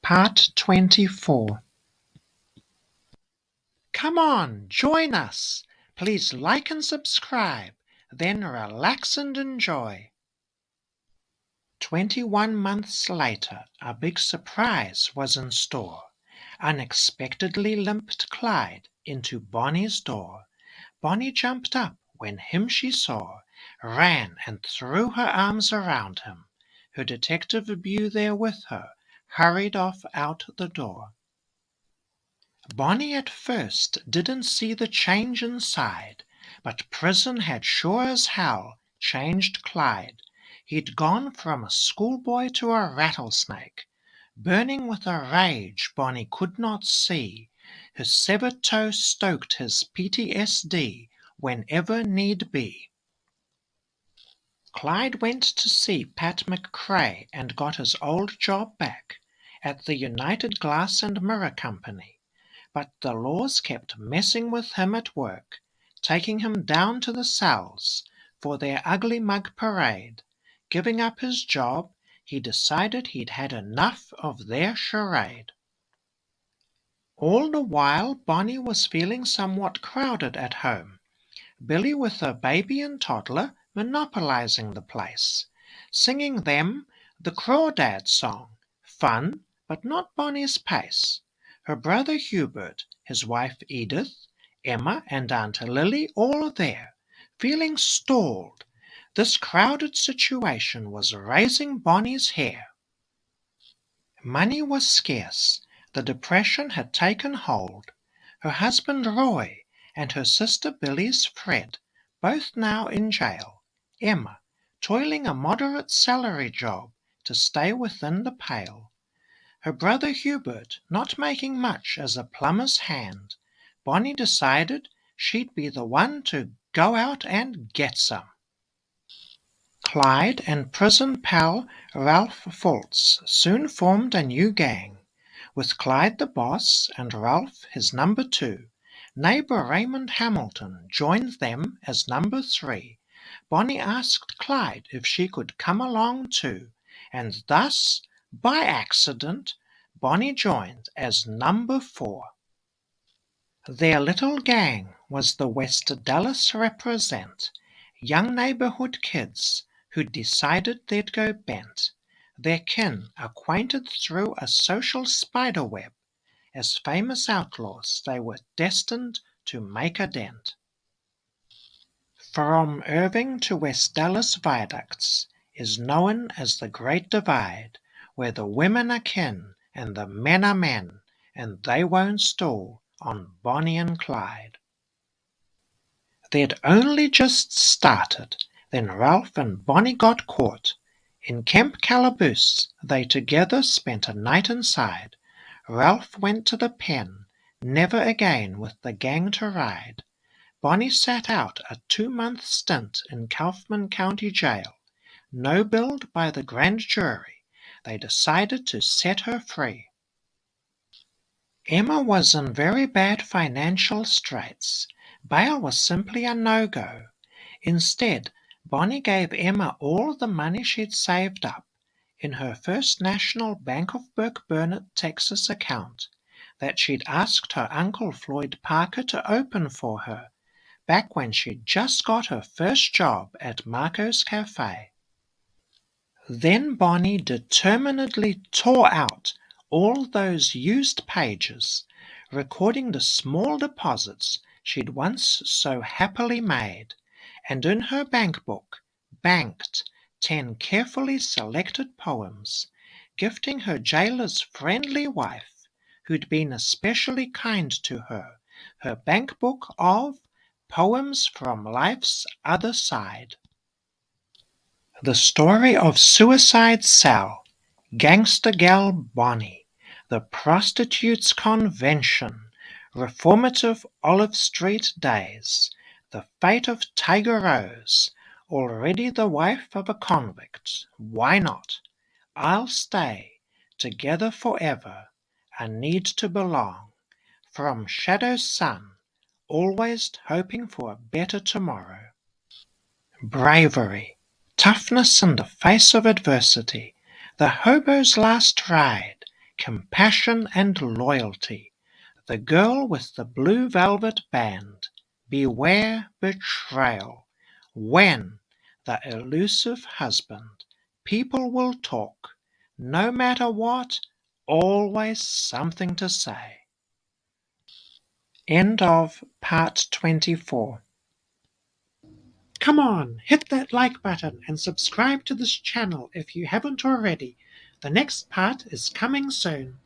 Part 24. Come on, join us. Please like and subscribe, then relax and enjoy. 21 months later, a big surprise was in store. Unexpectedly limped Clyde into Bonnie's door. Bonnie jumped up when him she saw, ran and threw her arms around him. Her detective Beau there with her hurried off out the door. Bonnie at first didn't see the change inside, but prison had sure as hell changed Clyde. He'd gone from a schoolboy to a rattlesnake. Burning with a rage Bonnie could not see, his severed toe stoked his PTSD whenever need be. Clyde went to see Pat McCrae and got his old job back at the United Glass and Mirror Company, but the laws kept messing with him at work, taking him down to the cells for their ugly mug parade. Giving up his job, he decided he'd had enough of their charade. All the while Bonnie was feeling somewhat crowded at home, Billy with her baby and toddler monopolizing the place, singing them the Crawdad song, fun but not Bonnie's pace. Her brother Hubert, his wife Edith, Emma and Aunt Lily all there, feeling stalled. This crowded situation was raising Bonnie's hair. Money was scarce. The depression had taken hold. Her husband Roy and her sister Billy's Fred, both now in jail. Emma, toiling a moderate salary job to stay within the pale. Her brother Hubert not making much as a plumber's hand. Bonnie decided she'd be the one to go out and get some. Clyde and prison pal Ralph Fults soon formed a new gang, with Clyde the boss and Ralph his number 2. Neighbor Raymond Hamilton joined them as number 3. Bonnie asked Clyde if she could come along too, and thus, by accident, Bonnie joined as number 4. Their little gang was the West Dallas Represent, young neighborhood kids who'd decided they'd go bent, their kin acquainted through a social spiderweb. As famous outlaws they were destined to make a dent. From Irving to West Dallas viaducts is known as the Great Divide, where the women are kin and the men are men, and they won't stall on Bonnie and Clyde. They'd only just started, then Ralph and Bonnie got caught. In Kemp calaboose they together spent a night inside. Ralph went to the pen, never again with the gang to ride. Bonnie sat out a 2-month stint in Kaufman County Jail. No billed by the grand jury, they decided to set her free. Emma was in very bad financial straits. Bail was simply a no-go. Instead, Bonnie gave Emma all the money she'd saved up in her First National Bank of Burke-Burnett, Texas account that she'd asked her Uncle Floyd Parker to open for her back when she'd just got her first job at Marco's Cafe. Then Bonnie determinedly tore out all those used pages, recording the small deposits she'd once so happily made, and in her bank book banked 10 carefully selected poems, gifting her jailer's friendly wife, who'd been especially kind to her, her bank book of Poems from Life's Other Side. The story of Suicide Cell, Gangster Gal Bonnie, The Prostitutes Convention, Reformative Olive Street Days, The Fate of Tiger Rose, Already the Wife of a Convict, Why Not, I'll Stay, Together Forever, A Need to Belong, From Shadow's Sun, Always Hoping for a Better Tomorrow. Bravery, toughness in the face of adversity, the hobo's last ride, Compassion and loyalty. The girl with the blue velvet band. Beware betrayal. When the elusive husband. People will talk. No matter what, always something to say. End of part 24. Come on, hit that like button and subscribe to this channel if you haven't already. The next part is coming soon.